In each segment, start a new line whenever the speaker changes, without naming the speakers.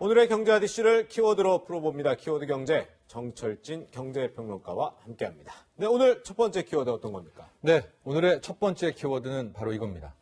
오늘의 경제 이슈를 키워드로 풀어봅니다. 키워드 경제, 정철진 경제평론가와 함께합니다. 네, 오늘 첫 번째 키워드 어떤 겁니까?
네, 오늘의 첫 번째 키워드는 바로 이겁니다.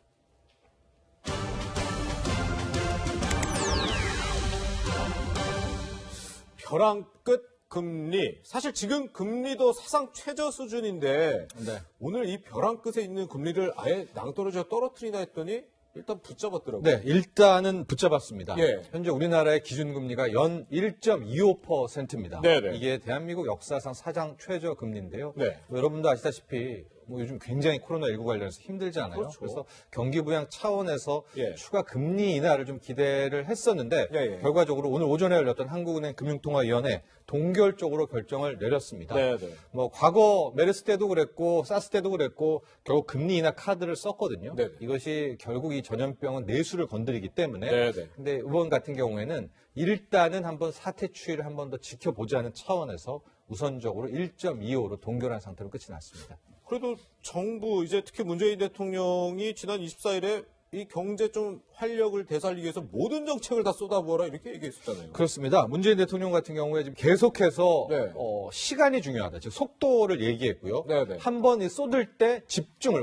벼랑 끝 금리. 사실 지금 금리도 사상 최저 수준인데
네.
오늘 이 벼랑 끝에 있는 금리를 아예 낭떠러져 떨어뜨리나 했더니 일단 붙잡았더라고요.
네, 일단은 붙잡았습니다.
예.
현재 우리나라의 기준금리가 연 1.25%입니다.
네네.
이게 대한민국 역사상 사상 최저 금리인데요.
네.
여러분도 아시다시피 요즘 굉장히 코로나19 관련해서 힘들잖아요.
그렇죠.
그래서 경기 부양 차원에서
예.
추가 금리 인하를 좀 기대를 했었는데
예.
결과적으로 오늘 오전에 열렸던 한국은행 금융통화위원회 동결적으로 결정을 내렸습니다.
네네.
뭐 과거 메르스 때도 그랬고 사스 때도 그랬고 결국 금리 인하 카드를 썼거든요.
네네.
이것이 결국 이 전염병은 내수를 건드리기 때문에.
네네.
근데 이번 같은 경우에는 일단은 한번 사태 추이를 한 번 더 지켜보자는 차원에서 우선적으로 1.25로 동결한 상태로 끝이 났습니다.
그래도 정부, 이제 특히 문재인 대통령이 지난 24일에 이 경제 좀 활력을 되살리기 위해서 모든 정책을 다 쏟아부어라 이렇게 얘기했었잖아요.
그렇습니다. 문재인 대통령 같은 경우에 지금 계속해서
네.
시간이 중요하다. 즉 속도를 얘기했고요.
네네.
한 번 쏟을 때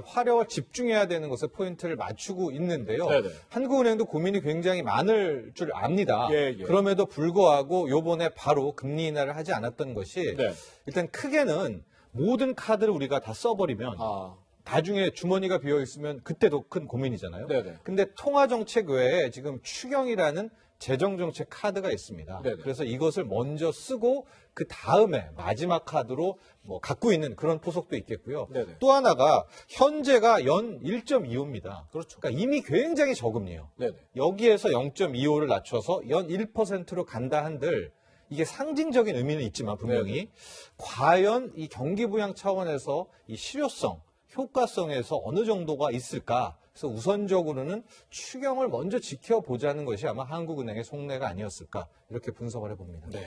화력을 집중해야 되는 것에 포인트를 맞추고 있는데요.
네네.
한국은행도 고민이 굉장히 많을 줄 압니다.
예.
그럼에도 불구하고 요번에 바로 금리 인하를 하지 않았던 것이
네.
일단 크게는 모든 카드를 우리가 다 써버리면 나중에 주머니가 비어 있으면 그때도 큰 고민이잖아요.
네네.
근데 통화정책 외에 지금 추경이라는 재정정책 카드가 있습니다.
네네.
그래서 이것을 먼저 쓰고 그 다음에 마지막 카드로 갖고 있는 그런 포석도 있겠고요.
네네.
또 하나가 현재가 연 1.25입니다.
그렇죠.
그러니까 이미 굉장히 저금리요.
네네.
여기에서 0.25를 낮춰서 연 1%로 간다 한들 이게 상징적인 의미는 있지만 분명히 과연 이 경기 부양 차원에서 이 실효성, 효과성에서 어느 정도가 있을까? 그래서 우선적으로는 추경을 먼저 지켜보자는 것이 아마 한국은행의 속내가 아니었을까 이렇게 분석을 해봅니다.
네.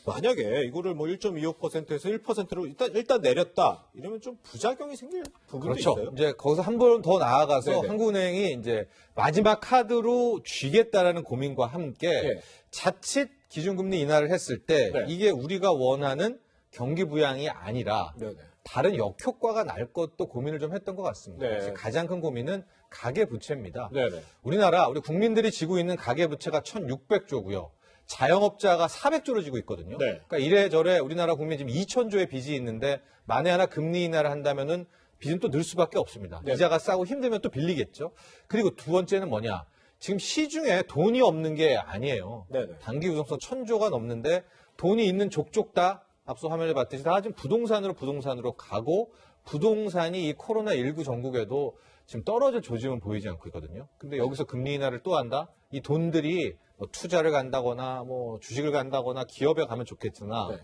만약에 이거를 1.25%에서 1%로 일단 내렸다 이러면 좀 부작용이 생길 부분도
그렇죠.
있어요.
이제 거기서 한 번 더 나아가서
네네.
한국은행이 이제 마지막 카드로 쥐겠다라는 고민과 함께
예.
자칫 기준금리 인하를 했을 때
네.
이게 우리가 원하는 경기 부양이 아니라
네네.
다른 역효과가 날 것도 고민을 좀 했던 것 같습니다.
네.
그래서 가장 큰 고민은 가계부채입니다.
네네.
우리 국민들이 지고 있는 가계부채가 1,600조고요. 자영업자가 400조를 지고 있거든요.
네.
그러니까 이래저래 우리나라 국민 지금 2,000조의 빚이 있는데 만에 하나 금리 인하를 한다면은 빚은 또 늘 수밖에 없습니다.
네.
이자가 싸고 힘들면 또 빌리겠죠. 그리고 두 번째는 뭐냐? 지금 시중에 돈이 없는 게 아니에요.
네네.
단기 유동성 1,000조가 넘는데 돈이 있는 족족 다 앞서 화면을 봤듯이 다 지금 부동산으로 가고 부동산이 이 코로나19 전국에도 지금 떨어질 조짐은 보이지 않고 있거든요. 근데 여기서 금리 인하를 또 한다? 이 돈들이 투자를 간다거나 주식을 간다거나 기업에 가면 좋겠으나
네.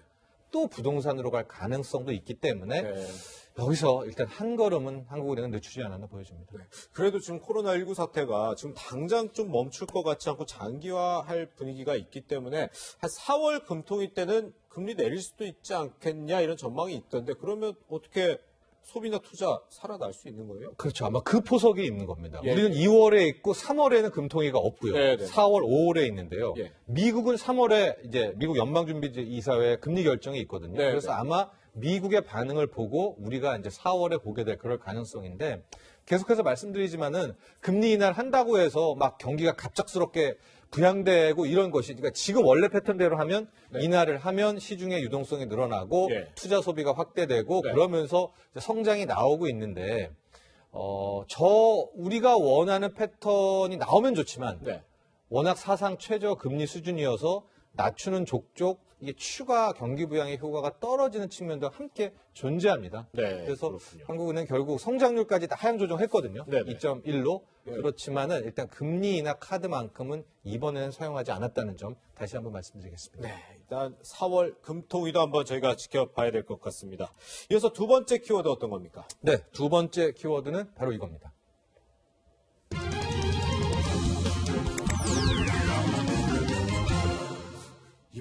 또 부동산으로 갈 가능성도 있기 때문에
네.
여기서 일단 한 걸음은 한국은행은 늦추지 않았나 보여집니다.
네. 그래도 지금 코로나19 사태가 지금 당장 좀 멈출 것 같지 않고 장기화할 분위기가 있기 때문에 한 4월 금통위 때는 금리 내릴 수도 있지 않겠냐 이런 전망이 있던데 그러면 어떻게 소비나 투자 살아날 수 있는 거예요?
그렇죠. 아마 그 포석이 있는 겁니다.
예.
우리는 2월에 있고 3월에는 금통위가 없고요.
네네.
4월, 5월에 있는데요.
예.
미국은 3월에 이제 미국 연방준비이사회 금리 결정이 있거든요.
네네.
그래서 아마 미국의 반응을 보고 우리가 이제 4월에 보게 될 그럴 가능성인데 계속해서 말씀드리지만은 금리 인하를 한다고 해서 막 경기가 갑작스럽게 부양되고 이런 것이 그러니까 지금 원래 패턴대로 하면 인하를 하면 시중의 유동성이 늘어나고
예.
투자 소비가 확대되고
네.
그러면서 이제 성장이 나오고 있는데 우리가 원하는 패턴이 나오면 좋지만
네.
워낙 사상 최저 금리 수준이어서 낮추는 족족 이게 추가 경기 부양의 효과가 떨어지는 측면도 함께 존재합니다.
네,
그래서
그렇군요.
한국은행 결국 성장률까지 다 하향 조정했거든요.
네네.
2.1로.
네.
그렇지만은 일단 금리 인하 카드만큼은 이번에는 사용하지 않았다는 점 다시 한번 말씀드리겠습니다.
네, 일단 4월 금통위도 한번 저희가 지켜봐야 될 것 같습니다. 이어서 두 번째 키워드 어떤 겁니까?
네, 두 번째 키워드는 바로 이겁니다.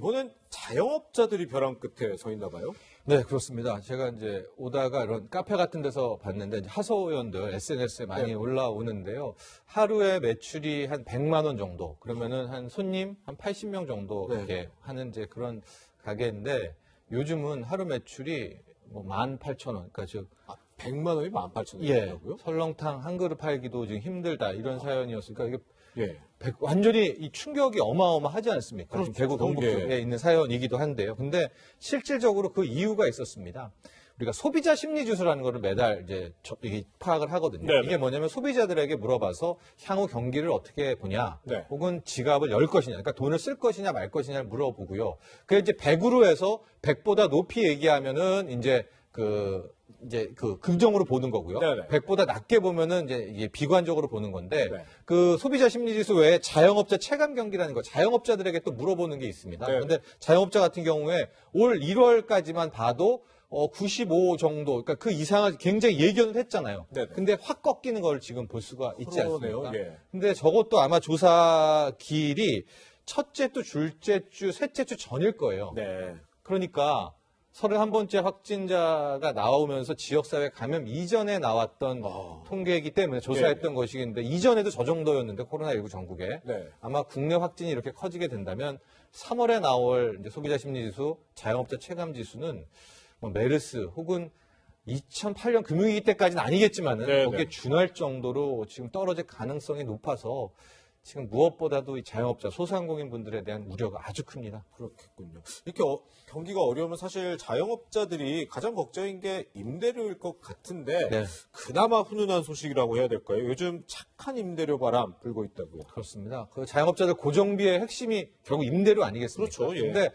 이번엔 자영업자들이 벼랑 끝에 서 있나 봐요.
네, 그렇습니다. 제가 이제 오다가 이런 카페 같은 데서 봤는데 이제 하소연들 SNS에 많이
네.
올라오는데요. 하루에 매출이 한 100만 원 정도, 그러면은 한 손님 한 80명 정도
네.
이렇게 하는 이제 그런 가게인데 요즘은 하루 매출이 뭐 18,000원, 그러니까 즉
100만 원이 18,000원이라고요?
예, 설렁탕 한 그릇 팔기도 지금 힘들다 이런 사연이었으니까 이게
예.
완전히 이 충격이 어마어마하지 않습니까?
그렇죠.
지금 대구 경북
예.
쪽에 있는 사연이기도 한데요. 근데 실질적으로 그 이유가 있었습니다. 우리가 소비자 심리 지수라는 거를 매달 이제 이게 파악을 하거든요.
네네.
이게 뭐냐면 소비자들에게 물어봐서 향후 경기를 어떻게 보냐,
네.
혹은 지갑을 열 것이냐, 그러니까 돈을 쓸 것이냐 말 것이냐를 물어보고요. 그게 이제 100으로 해서 100보다 높이 얘기하면은 이제 그 긍정으로 보는 거고요.
네네.
100보다 낮게 보면은 이제 이게 비관적으로 보는 건데
네.
그 소비자 심리 지수 외에 자영업자 체감 경기라는 거 자영업자들에게 또 물어보는 게 있습니다.
네.
그런데 자영업자 같은 경우에 올 1월까지만 봐도 95 정도, 그러니까 그 이상을 굉장히 예견을 했잖아요.
네네.
근데 확 꺾이는 걸 지금 볼 수가 있지
그러네요.
않습니까?
예.
근데 저것도 아마 조사 기일이 첫째 주, 둘째 주, 셋째 주 전일 거예요.
네.
그러니까 31번째 확진자가 나오면서 지역사회 감염 이전에 나왔던 통계이기 때문에 조사했던 것이긴데 이전에도 저 정도였는데 코로나19 전국에
네.
아마 국내 확진이 이렇게 커지게 된다면 3월에 나올 이제 소비자 심리지수, 자영업자 체감지수는 뭐 메르스 혹은 2008년 금융위기 때까지는 아니겠지만은
네네.
거기에 준할 정도로 지금 떨어질 가능성이 높아서 지금 무엇보다도 이 자영업자, 소상공인 분들에 대한 우려가 아주 큽니다.
그렇겠군요. 이렇게 경기가 어려우면 사실 자영업자들이 가장 걱정인 게 임대료일 것 같은데
네.
그나마 훈훈한 소식이라고 해야 될까요? 요즘 착한 임대료 바람 불고 있다고요.
그렇습니다. 그 자영업자들 고정비의 핵심이 결국 임대료 아니겠습니까?
그렇죠, 예.
근데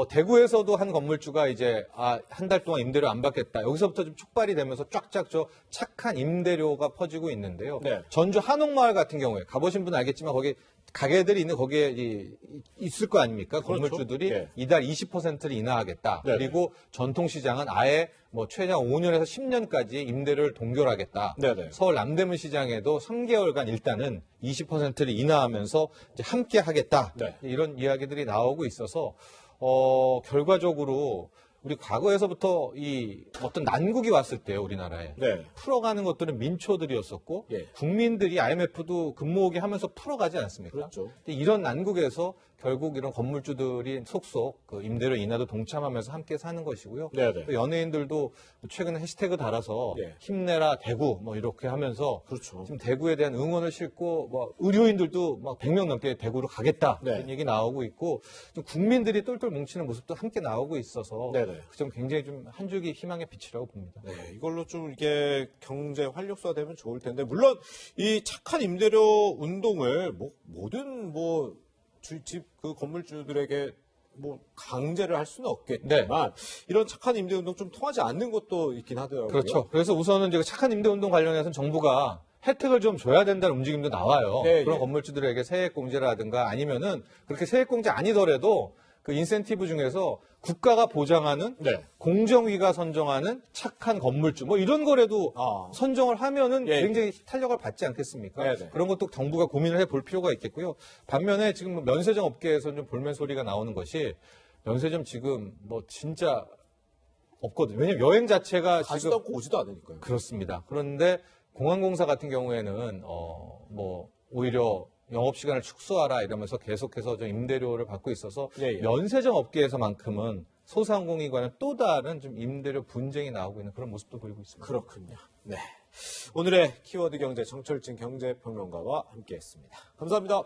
대구에서도 한 건물주가 이제 한 달 동안 임대료 안 받겠다. 여기서부터 좀 촉발이 되면서 쫙쫙 저 착한 임대료가 퍼지고 있는데요.
네.
전주 한옥마을 같은 경우에 가보신 분은 알겠지만 거기 가게들이 있는 거기에 있을 거 아닙니까?
그렇죠.
건물주들이
예.
이달 20%를 인하하겠다.
네.
그리고 전통시장은 아예 뭐 최장 5년에서 10년까지 임대료를 동결하겠다.
네네.
서울 남대문 시장에도 3개월간 일단은 20%를 인하하면서 이제 함께 하겠다.
네.
이런 이야기들이 나오고 있어서 결과적으로 우리 과거에서부터 이 어떤 난국이 왔을 때요, 우리나라에.
네.
풀어가는 것들은 민초들이었었고
예.
국민들이 IMF도 금모으기 하면서 풀어가지 않습니까?
그렇죠.
근데 이런 난국에서 결국 이런 건물주들이 속속 그 임대료 인하도 동참하면서 함께 사는 것이고요.
네네.
또 연예인들도 최근에 해시태그 달아서
예.
힘내라 대구 뭐 이렇게 하면서
그렇죠.
지금 대구에 대한 응원을 싣고 뭐 의료인들도 막 100명 넘게 대구로 가겠다
네.
이런 얘기 나오고 있고 좀 국민들이 똘똘 뭉치는 모습도 함께 나오고 있어서
네네.
그 점 굉장히 좀 한 줄기 희망의 빛이라고 봅니다.
네, 이걸로 좀 이게 경제 활력소화되면 좋을 텐데 물론 이 착한 임대료 운동을 모든 집 그 건물주들에게 강제를 할 수는 없겠지만 이런 착한 임대 운동 좀 통하지 않는 것도 있긴 하더라고요.
그렇죠. 그래서 우선은 이제 착한 임대 운동 관련해서는 정부가 혜택을 좀 줘야 된다는 움직임도 나와요.
네,
그런
예.
건물주들에게 세액공제라든가 아니면은 그렇게 세액공제 아니더라도 그 인센티브 중에서 국가가 보장하는
네.
공정위가 선정하는 착한 건물주 뭐 이런 거라도 선정을 하면은
예.
굉장히 탄력을 받지 않겠습니까?
네네.
그런 것도 정부가 고민을 해볼 필요가 있겠고요. 반면에 지금 면세점 업계에서 좀 볼멘 소리가 나오는 것이 면세점 지금 뭐 진짜 없거든요. 왜냐면 여행 자체가
가지도
지금
않고 오지도 않으니까요.
그렇습니다. 그런데 공항공사 같은 경우에는 오히려 영업시간을 축소하라 이러면서 계속해서 좀 임대료를 받고 있어서
예.
면세점 업계에서만큼은 소상공인에 관한 또 다른 좀 임대료 분쟁이 나오고 있는 그런 모습도 보이고 있습니다.
그렇군요. 네. 오늘의 키워드 경제 정철진 경제평론가와 함께했습니다. 감사합니다.